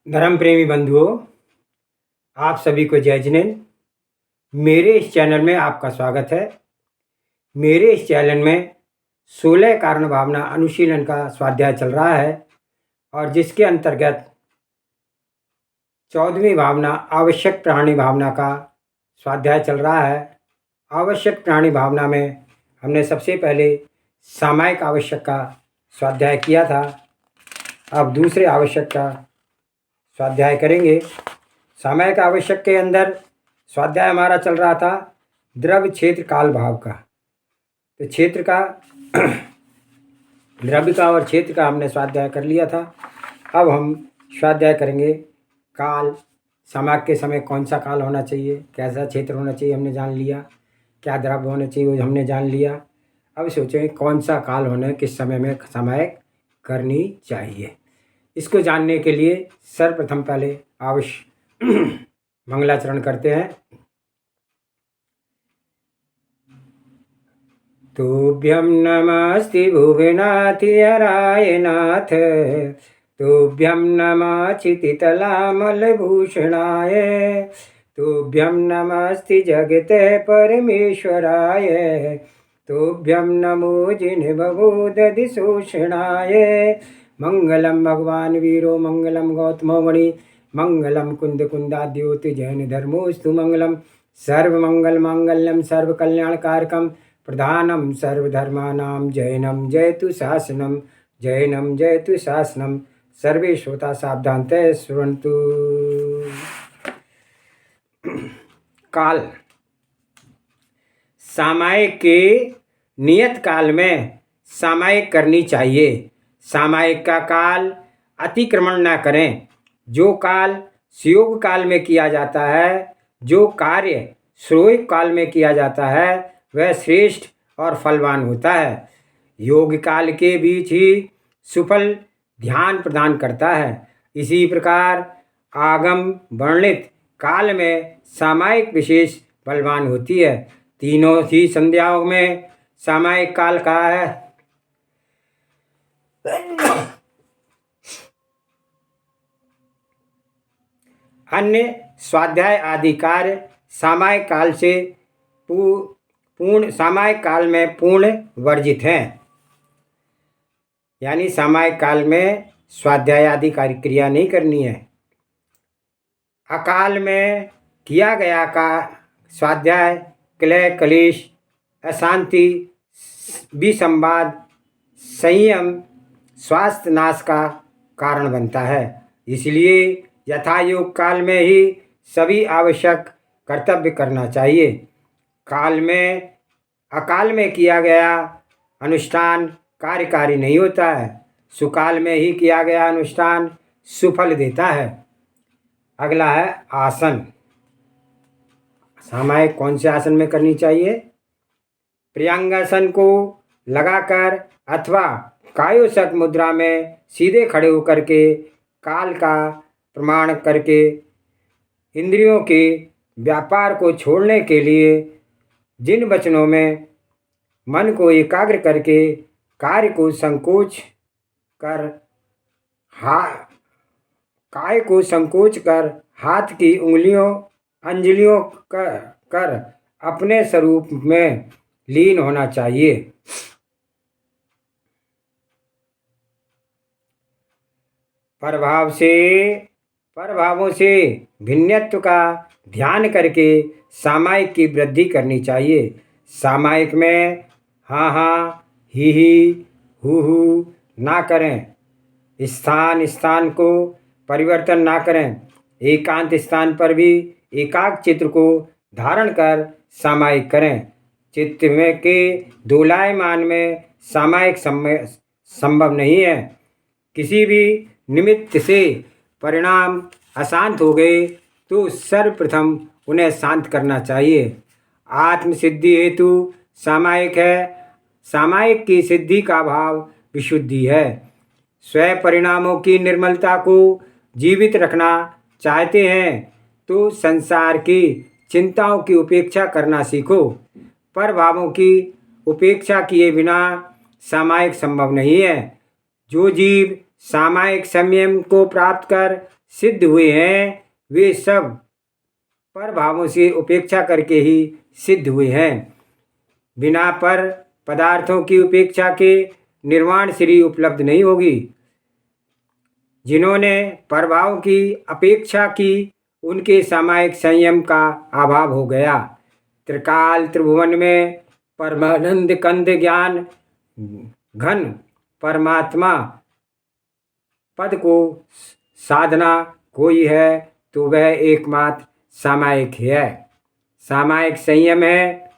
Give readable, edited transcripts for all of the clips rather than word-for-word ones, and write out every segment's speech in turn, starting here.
धर्म प्रेमी बंधुओं, आप सभी को जय जिनेंद्र। मेरे इस चैनल में आपका स्वागत है। मेरे इस चैनल में 16 कारण भावना अनुशीलन का स्वाध्याय चल रहा है और जिसके अंतर्गत 14वीं भावना आवश्यक प्राणी भावना का स्वाध्याय चल रहा है। आवश्यक प्राणी भावना में हमने सबसे पहले सामायिक आवश्यक का स्वाध्याय किया था। अब दूसरे आवश्यक का स्वाध्याय करेंगे। सामायिक आवश्यक के अंदर स्वाध्याय हमारा चल रहा था द्रव्य क्षेत्र काल भाव का। तो क्षेत्र का द्रव्य का और क्षेत्र का हमने स्वाध्याय कर लिया था। अब हम स्वाध्याय करेंगे काल। समाग के समय कौन सा काल होना चाहिए, कैसा क्षेत्र होना चाहिए हमने जान लिया, क्या द्रव्य होना चाहिए वो हमने जान लिया। अब सोचें कौन सा काल होने किस समय में समायिक करनी चाहिए। इसको जानने के लिए सर्वप्रथम पहले मंगलाचरण करते हैं। तुभ्यं नमस्ति भुवनाथिहराय नाथ, तुभ्यं नमः क्षितितलामलभूषणाय, तुभ्यं नमस्ति जगते परमेश्वराय, तुभ्यं नमो जिह्वबोधदिशोषणाय। मंगलम भगवान वीरो मंगलम गौतमो मणि, मंगलम कुंद कुंदाद्योति जैन धर्मोस्तु मंगलम। सर्वमंगल मांगल्यम सर्वकल्याणकारकम प्रधानम सर्वधर्मानां जैनम जयतु शासनम, जैनम जयतु शासनम। सर्वे श्रोता सावधानतः शृण्वन्तु। काल सामायिक के नियत काल में सामायिक करनी चाहिए। सामायिक का काल अतिक्रमण न करें। जो काल सुयोग काल में किया जाता है, जो कार्य श्रोयिक काल में किया जाता है, वह श्रेष्ठ और फलवान होता है। योग काल के बीच ही सुफल ध्यान प्रदान करता है। इसी प्रकार आगम वर्णित काल में सामायिक विशेष बलवान होती है। तीनों ही संध्याओं में सामायिक काल का है। अन्य स्वाध्याय आदि कार्य सामायिक काल से सामायिक काल में पूर्ण वर्जित हैं। यानी सामायिक काल में स्वाध्याय आदि कार्य क्रिया नहीं करनी है। अकाल में किया गया का स्वाध्याय क्लेश कलेश अशांति विसंवाद संयम स्वास्थ्य नाश का कारण बनता है। इसलिए यथायोग काल में ही सभी आवश्यक कर्तव्य करना चाहिए। काल में अकाल में किया गया अनुष्ठान कार्यकारी नहीं होता है। सुकाल में ही किया गया अनुष्ठान सुफल देता है। अगला है आसन। सामायिक कौन से आसन में करनी चाहिए? प्रियंगासन को लगाकर अथवा कायोसक मुद्रा में सीधे खड़े होकर के काल का प्रमाण करके इंद्रियों के व्यापार को छोड़ने के लिए जिन वचनों में मन को एकाग्र करके कार्य को संकोच कर काय को संकोच कर हाथ की अंजलियों कर अपने स्वरूप में लीन होना चाहिए। प्रभावों से भिन्नत्व का ध्यान करके सामायिक की वृद्धि करनी चाहिए। सामायिक में हाँ हाँ ही हु ना करें। स्थान को परिवर्तन ना करें। एकांत स्थान पर भी एकाग्र चित्र को धारण कर सामायिक करें। चित्त में के दोलायमान में सामायिक संभव नहीं है। किसी भी निमित्त से परिणाम अशांत हो गए तो सर्वप्रथम उन्हें शांत करना चाहिए। आत्मसिद्धि हेतु सामायिक है। सामायिक की सिद्धि का भाव विशुद्धि है। स्वयं परिणामों की निर्मलता को जीवित रखना चाहते हैं तो संसार की चिंताओं की उपेक्षा करना सीखो। प्रभावों की उपेक्षा किए बिना सामायिक संभव नहीं है। जो जीव सामायिक संयम को प्राप्त कर सिद्ध हुए हैं, वे सब पर भावों से उपेक्षा करके ही सिद्ध हुए हैं। बिना पर पदार्थों की उपेक्षा के निर्वाण श्री उपलब्ध नहीं होगी। जिन्होंने परभाव की अपेक्षा की, उनके सामायिक संयम का अभाव हो गया। त्रिकाल त्रिभुवन में परमानंद कंद ज्ञान घन परमात्मा पद को साधना कोई है तो वह एकमात्र सामायिक है। सामायिक संयम है।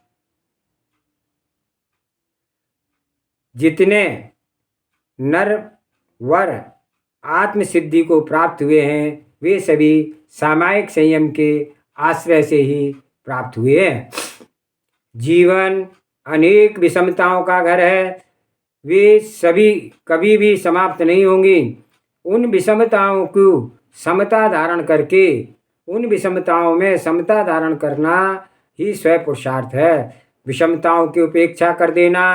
जितने नर वर आत्मसिद्धि को प्राप्त हुए हैं, वे सभी सामायिक संयम के आश्रय से ही प्राप्त हुए हैं। जीवन अनेक विषमताओं का घर है, वे सभी कभी भी समाप्त नहीं होंगी। उन विषमताओं को समता धारण करके, उन विषमताओं में समता धारण करना ही स्वयं पुरुषार्थ है। विषमताओं की उपेक्षा कर देना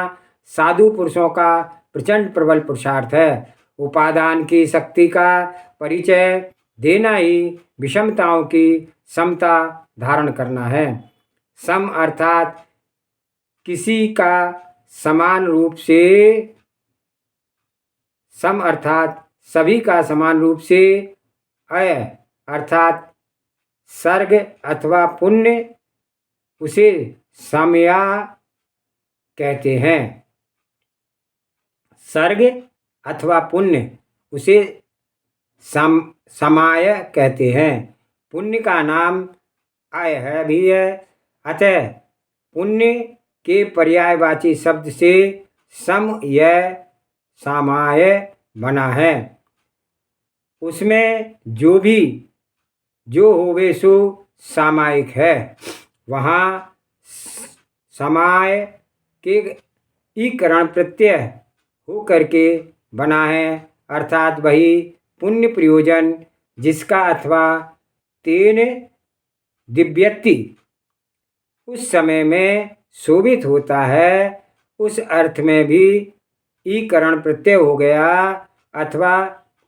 साधु पुरुषों का प्रचंड प्रबल पुरुषार्थ है। उपादान की शक्ति का परिचय देना ही विषमताओं की समता धारण करना है। सम अर्थात किसी का समान रूप से, सम अर्थात सभी का समान रूप से, अय अर्थात सर्ग अथवा पुण्य, उसे समया कहते हैं। सर्ग अथवा पुण्य उसे समाय कहते हैं। पुण्य का नाम अय है भी है। अतः पुण्य के पर्यायवाची शब्द से सम यह सामाय बना है। उसमें जो होवे सो सामायिक है। वहाँ समाय के ईकरण प्रत्यय हो करके बना है, अर्थात वही पुण्य प्रयोजन जिसका अथवा तेन दिव्यति उस समय में शोभित होता है, उस अर्थ में भी ईकरण प्रत्यय हो गया, अथवा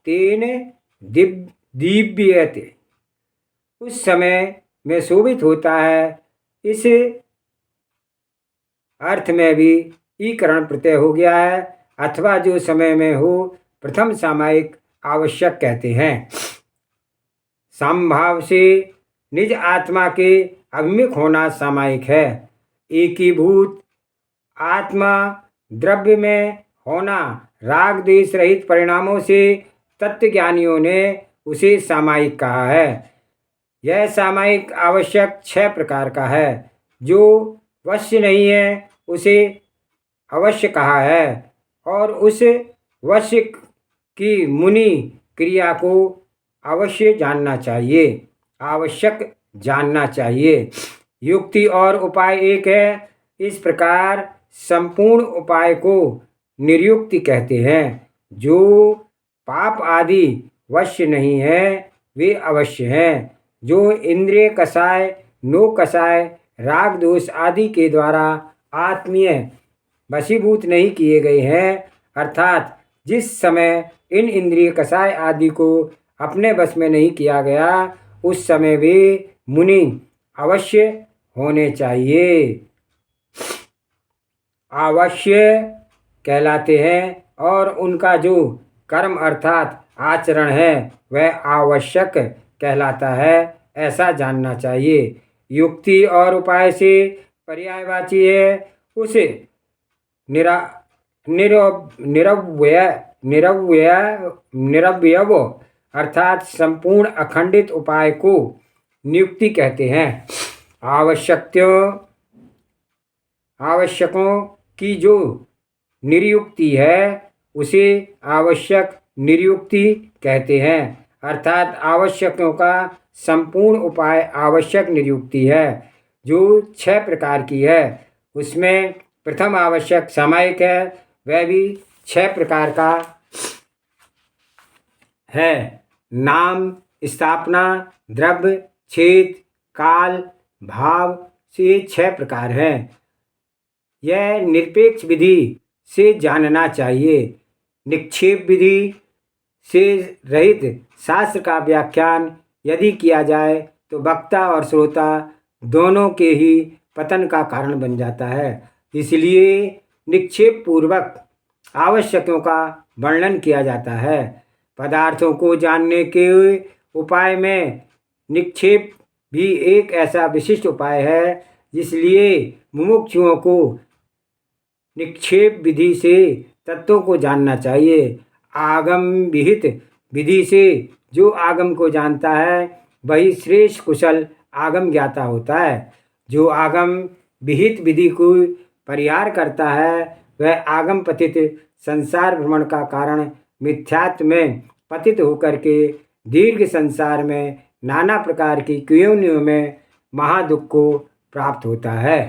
तेन दिव्यते उस समय में शोभित होता है, इस अर्थ में भी ईकरण प्रत्यय हो गया है। अथवा जो समय में हो, प्रथम सामायिक आवश्यक कहते हैं। समभाव से निज आत्मा के अभिमुख होना सामायिक है। एकीभूत आत्मा द्रव्य में होना राग द्वेष रहित परिणामों से तत्वज्ञानियों ने उसे सामायिक कहा है। यह सामायिक आवश्यक 6 प्रकार का है। जो वश्य नहीं है उसे अवश्य कहा है, और उस वश्य की मुनि क्रिया को अवश्य जानना चाहिए, आवश्यक जानना चाहिए। युक्ति और उपाय एक है। इस प्रकार संपूर्ण उपाय को निर्युक्ति कहते हैं। जो पाप आदि वश्य नहीं है वे अवश्य हैं। जो इंद्रिय कषाय, नो कषाय, राग दोष आदि के द्वारा आत्मीय वशीभूत नहीं किए गए हैं, अर्थात जिस समय इन इंद्रिय कषाय आदि को अपने वश में नहीं किया गया, उस समय वे मुनि अवश्य होने चाहिए, अवश्य कहलाते हैं। और उनका जो कर्म अर्थात आचरण है वह आवश्यक कहलाता है, ऐसा जानना चाहिए। युक्ति और उपाय से पर्यायवाची है। उसे निरवयव अर्थात संपूर्ण अखंडित उपाय को नियुक्ति कहते हैं। आवश्यकों की जो निर्युक्ति है उसे आवश्यक निर्युक्ति कहते हैं, अर्थात आवश्यकों का संपूर्ण उपाय आवश्यक निर्युक्ति है, जो 6 प्रकार की है। उसमें प्रथम आवश्यक सामायिक है, वह भी 6 प्रकार का है। नाम, स्थापना, द्रव्य, छेद, काल, भाव से 6 प्रकार हैं। यह निरपेक्ष विधि से जानना चाहिए। निक्षेप विधि से रहित शास्त्र का व्याख्यान यदि किया जाए तो वक्ता और श्रोता दोनों के ही पतन का कारण बन जाता है। इसलिए निक्षेप पूर्वक आवश्यकों का वर्णन किया जाता है। पदार्थों को जानने के उपाय में निक्षेप भी एक ऐसा विशिष्ट उपाय है, इसलिए मुमुक्षुओं को निक्षेप विधि से तत्वों को जानना चाहिए। आगम विहित विधि से जो आगम को जानता है वही श्रेष्ठ कुशल आगम ज्ञाता होता है। जो आगम विहित विधि को परिहार करता है वह आगम पतित संसार भ्रमण का कारण मिथ्यात्व में पतित होकर के दीर्घ संसार में नाना प्रकार की क्योनियों में महादुख को प्राप्त होता है।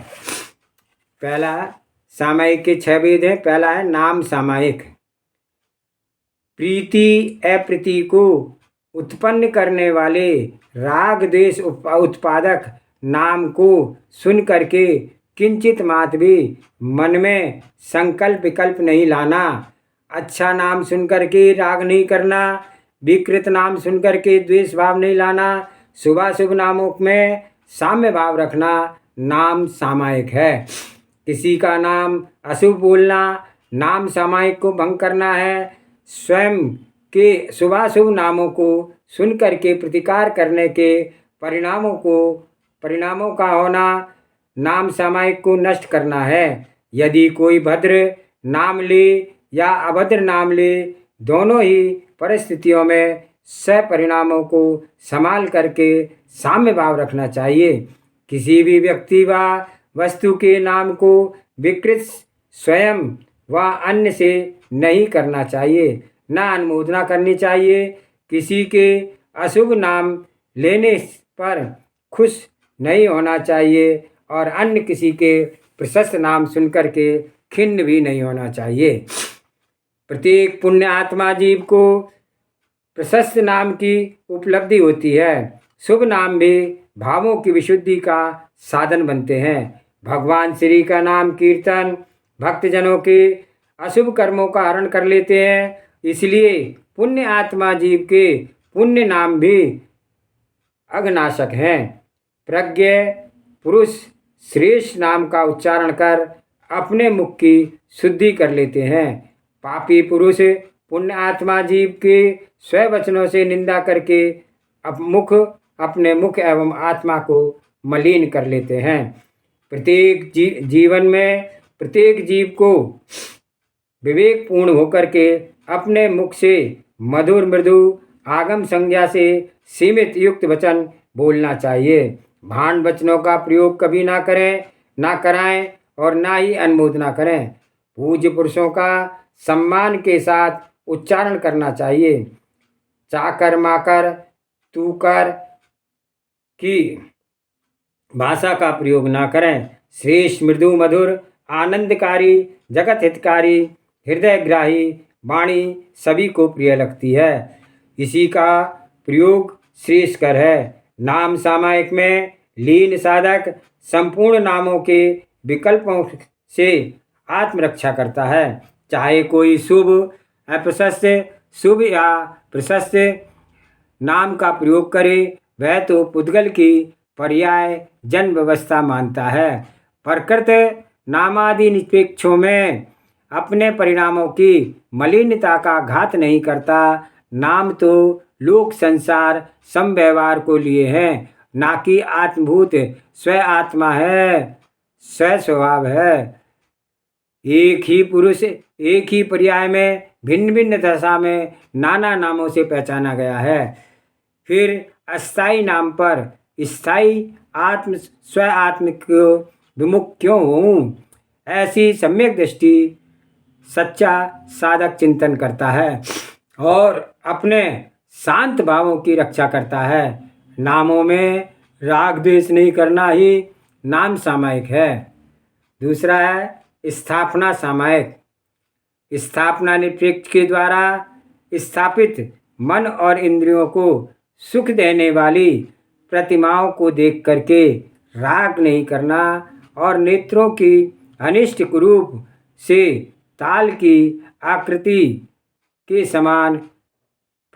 पहला सामायिक के 6 भेद हैं। पहला है नाम सामायिक। प्रीति अप्रीति को उत्पन्न करने वाले राग द्वेष उत्पादक नाम को सुन करके किंचित मात्र भी मन में संकल्प विकल्प नहीं लाना। अच्छा नाम सुन करके राग नहीं करना, विकृत नाम सुन करके द्वेष भाव नहीं लाना, शुभाशुभ नामों में साम्य भाव रखना नाम सामायिक है। किसी का नाम अशुभ बोलना नाम सामायिक को भंग करना है। स्वयं के शुभाशुभ नामों को सुन करके प्रतिकार करने के परिणामों का होना नाम सामायिक को नष्ट करना है। यदि कोई भद्र नाम ले या अभद्र नाम ले, दोनों ही परिस्थितियों में परिणामों को संभाल करके साम्य भाव रखना चाहिए। किसी भी व्यक्ति व वस्तु के नाम को विकृत स्वयं व अन्य से नहीं करना चाहिए, न अनुमोदना करनी चाहिए। किसी के अशुभ नाम लेने पर खुश नहीं होना चाहिए और अन्य किसी के प्रशस्त नाम सुनकर के खिन्न भी नहीं होना चाहिए। प्रत्येक पुण्य आत्मा जीव को प्रशस्त नाम की उपलब्धि होती है। शुभ नाम भी भावों की विशुद्धि का साधन बनते हैं। भगवान श्री का नाम कीर्तन भक्तजनों के अशुभ कर्मों का हरण कर लेते हैं। इसलिए पुण्य आत्मा जीव के पुण्य नाम भी अघनाशक हैं। प्रज्ञ पुरुष श्रेष्ठ नाम का उच्चारण कर अपने मुख की शुद्धि कर लेते हैं। पापी पुरुष पुण्य आत्मा जीव के स्ववचनों से निंदा करके अपने मुख एवं आत्मा को मलिन कर लेते हैं। प्रत्येक जीवन में प्रत्येक जीव को विवेकपूर्ण होकर के अपने मुख से मधुर मृदु आगम संज्ञा से सीमित युक्त वचन बोलना चाहिए। भांड वचनों का प्रयोग कभी ना कराएं और ना ही अनुमोदना करें। पूज्य पुरुषों का सम्मान के साथ उच्चारण करना चाहिए। चाकर माकर तू कर की भाषा का प्रयोग ना करें। श्रेष्ठ मृदु मधुर आनंदकारी जगत हितकारी हृदयग्राही वाणी सभी को प्रिय लगती है। इसी का प्रयोग श्रेष्ठकर है। नाम सामायिक में लीन साधक संपूर्ण नामों के विकल्पों से आत्मरक्षा करता है। चाहे कोई शुभ अप्रशस्त शुभ या प्रशस्त नाम का प्रयोग करे, वह तो पुद्गल की पर्याय जन्म व्यवस्था मानता है। प्रकृत नामादि निरपेक्षों में अपने परिणामों की मलिनता का घात नहीं करता। नाम तो लोक संसार समव्यवहार को लिए हैं, ना कि आत्मभूत स्व आत्मा है, स्व स्वभाव है। एक ही पुरुष एक ही पर्याय में भिन्न भिन्न दशा में नाना नामों से पहचाना गया है। फिर अस्थाई नाम पर स्थायी स्व आत्म को विमुख क्यों हूँ? ऐसी सम्यक दृष्टि सच्चा साधक चिंतन करता है और अपने शांत भावों की रक्षा करता है। नामों में राग द्वेष नहीं करना ही नाम सामायिक है। दूसरा है स्थापना सामायिक। स्थापना निरपेक्ष के द्वारा स्थापित मन और इंद्रियों को सुख देने वाली प्रतिमाओं को देख करके राग नहीं करना और नेत्रों की अनिष्ट रूप से ताल की आकृति के समान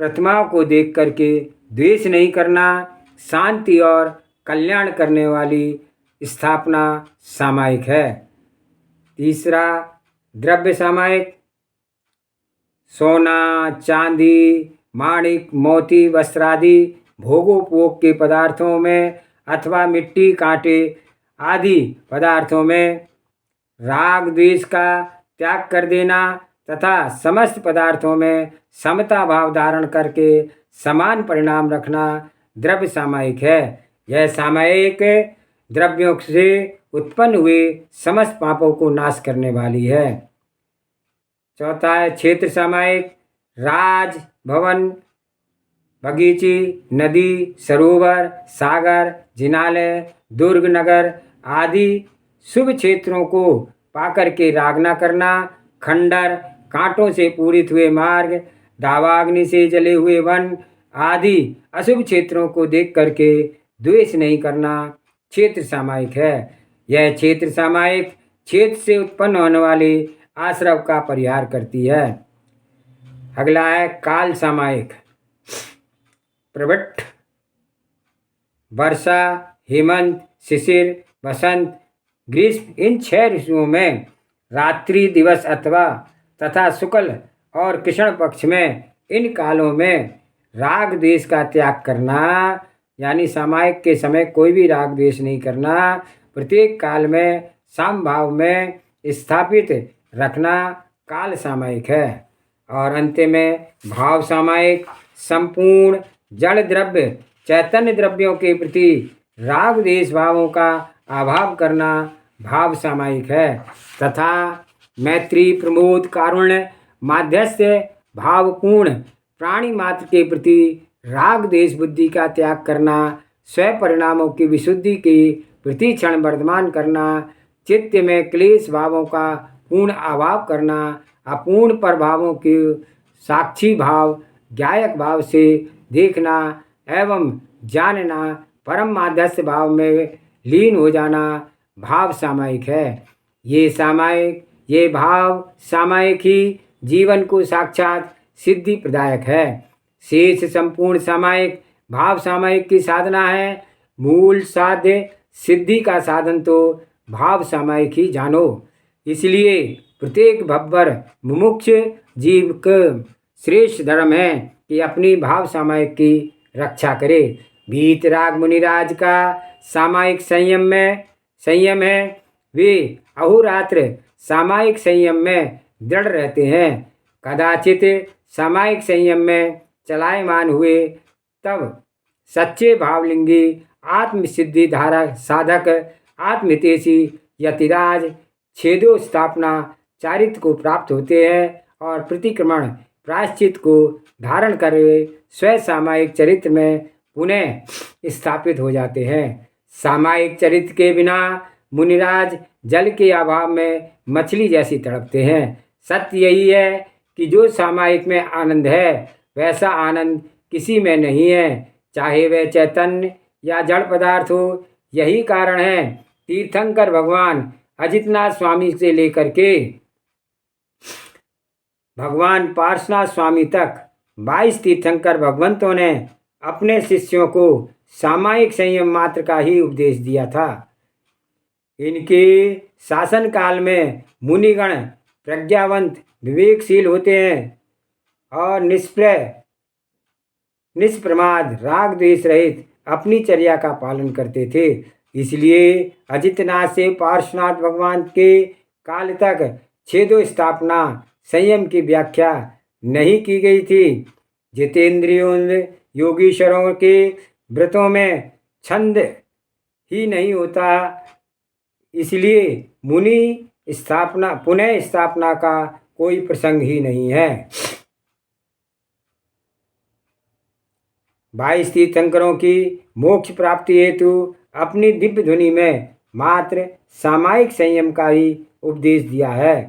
प्रतिमाओं को देख करके द्वेष नहीं करना, शांति और कल्याण करने वाली स्थापना सामायिक है। तीसरा, द्रव्य सामायिक। सोना, चांदी, माणिक, मोती, वस्त्रादि भोगोपभोग के पदार्थों में अथवा मिट्टी, कांटे आदि पदार्थों में राग द्वेष का त्याग कर देना तथा समस्त पदार्थों में समता भाव धारण करके समान परिणाम रखना द्रव्य सामायिक है। यह सामायिक द्रव्यों से उत्पन्न हुए समस्त पापों को नाश करने वाली है। चौथा है क्षेत्र सामायिक। राज, भवन, बगीचे, नदी, सरोवर, सागर, जिनालय, दुर्ग, नगर आदि शुभ क्षेत्रों को पाकर के राग न करना, खंडर, कांटों से पूरित हुए मार्ग, दावाग्नि से जले हुए वन आदि अशुभ क्षेत्रों को देख करके द्वेष नहीं करना क्षेत्र सामायिक है। यह क्षेत्र सामायिक क्षेत्र से उत्पन्न होने वाले आश्रव का परिहार करती है। अगला है काल सामायिक। प्रवट, वर्षा, हेमंत, शिशिर, वसंत, ग्रीष्म इन 6 ऋतुओं में रात्रि, दिवस अथवा तथा शुक्ल और कृष्ण पक्ष में इन कालों में राग द्वेष का त्याग करना, यानी सामायिक के समय कोई भी राग द्वेष नहीं करना, प्रत्येक काल में समभाव में स्थापित रखना काल सामायिक है। और अंत में भाव सामायिक। संपूर्ण जड़ द्रव्य चैतन्य द्रव्यों के प्रति राग द्वेष भावों का अभाव करना भाव सामायिक है तथा मैत्री, प्रमोद, कारुण्य, माध्यस्थ्य भावपूर्ण प्राणी मात्र के प्रति राग द्वेष बुद्धि का त्याग करना, स्वयं परिणामों की विशुद्धि की प्रति क्षण वर्धमान करना, चित्त में क्लेश भावों का पूर्ण अभाव करना, अपूर्ण प्रभावों के साक्षी भाव ज्ञायक भाव से देखना एवं जानना, परम माध्यस्थ भाव में लीन हो जाना भाव सामायिक है। ये भाव सामायिक ही जीवन को साक्षात सिद्धि प्रदायक है। शेष संपूर्ण सामायिक भाव सामायिक की साधना है। मूल साध्य सिद्धि का साधन तो भाव सामायिक ही जानो। इसलिए प्रत्येक भब्बर मुमुक्ष जीव का श्रेष्ठ धर्म है कि अपनी भाव सामायिक की रक्षा करे। वीतराग मुनिराज का सामायिक संयम है। वे अहोरात्र सामायिक संयम में दृढ़ रहते हैं। कदाचित सामायिक संयम में चलायमान हुए तब सच्चे भावलिंगी आत्मसिद्धि धारक साधक आत्महितैषी यतिराज छेदो स्थापना चारित्र को प्राप्त होते हैं और प्रतिक्रमण प्रायश्चित को धारण कर स्व सामायिक चरित्र में पुनः स्थापित हो जाते हैं। सामायिक चरित्र के बिना मुनिराज जल के अभाव में मछली जैसी तड़पते हैं। सत्य यही है कि जो सामायिक में आनंद है वैसा आनंद किसी में नहीं है, चाहे वह चैतन्य या जड़ पदार्थ हो। यही कारण है तीर्थंकर भगवान अजितनाथ स्वामी से लेकर के भगवान पार्श्वनाथ स्वामी तक 22 तीर्थंकर भगवंतों ने अपने शिष्यों को सामायिक संयम मात्र का ही उपदेश दिया था। इनके शासन काल में मुनिगण प्रज्ञावंत विवेकशील होते हैं और निष्प्रमाद राग द्वेष रहित अपनी चर्या का पालन करते थे। इसलिए अजितनाथ से पार्श्वनाथ भगवान के काल तक छेदो स्थापना संयम की व्याख्या नहीं की गई थी। जितेंद्रियों योगीश्वरों के व्रतों में छंद ही नहीं होता, इसलिए पुनः स्थापना का कोई प्रसंग ही नहीं है। 22 तीर्थंकरों की मोक्ष प्राप्ति हेतु अपनी दिव्य ध्वनि में मात्र सामायिक संयम का ही उपदेश दिया है।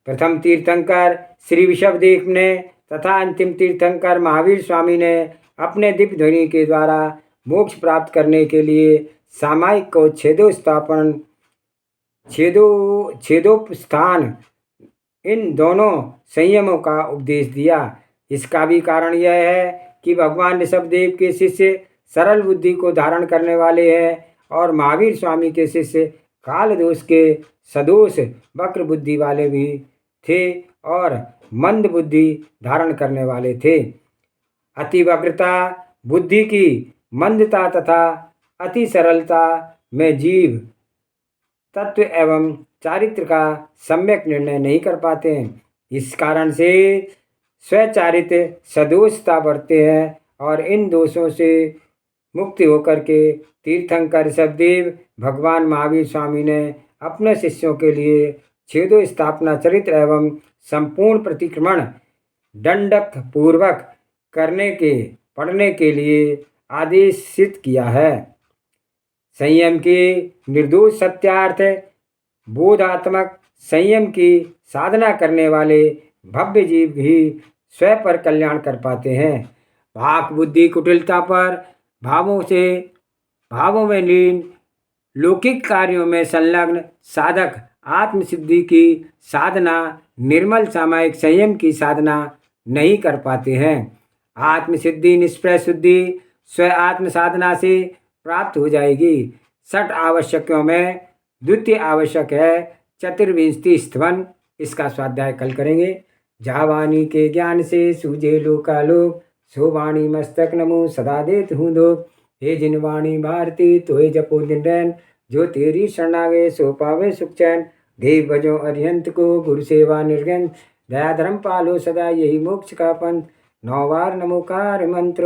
प्रथम तीर्थंकर श्री विषभदेव ने तथा अंतिम तीर्थंकर महावीर स्वामी ने अपने दिव्य ध्वनि के द्वारा मोक्ष प्राप्त करने के लिए सामायिक को छेदोपस्थान इन दोनों संयमों का उपदेश दिया। इसका भी कारण यह है कि भगवान ऋषभदेव के शिष्य सरल बुद्धि को धारण करने वाले हैं और महावीर स्वामी के शिष्य काल दोष के सदोष वक्र बुद्धि वाले भी थे और मंद बुद्धि धारण करने वाले थे। अति वक्रता, बुद्धि की मंदता तथा अति सरलता में जीव तत्व एवं चारित्र का सम्यक निर्णय नहीं कर पाते हैं। इस कारण से स्वचारित सदोषता बढ़ते हैं और इन दोषों से मुक्ति होकर के तीर्थंकर ऋषभदेव भगवान महावीर स्वामी ने अपने शिष्यों के लिए छेदो स्थापना चरित्र एवं संपूर्ण प्रतिक्रमण दंडक पूर्वक पढ़ने के लिए आदेशित किया है। संयम के निर्दोष सत्यार्थ बोधात्मक संयम की साधना करने वाले भव्य जीव ही स्वयं पर कल्याण कर पाते हैं। वाक बुद्धि कुटिलता पर भावों में लीन लौकिक कार्यों में संलग्न साधक आत्मसिद्धि की साधना निर्मल सामायिक संयम की साधना नहीं कर पाते हैं। आत्मसिद्धि निष्प्रय शुद्धि स्व आत्म साधना से प्राप्त हो जाएगी। 60 आवश्यकों में द्वितीय आवश्यक है चतुर्विंशति स्थवन। इसका स्वाध्याय कल करेंगे। जहाँ वाणी के ज्ञान से सूझे लोकालोक, सो वाणी मस्तक नमो सदा देत हूँ दो। हे जिन वाणी भारती तोय जपो दिन रैन, जो तेरी शरणागे सो पावे सुख चैन। देव भजो अरिहंत को गुरु सेवा निर्गन, दया धर्म पालो सदा यही मोक्ष का पंथ। 9 बार नमोकार मंत्र।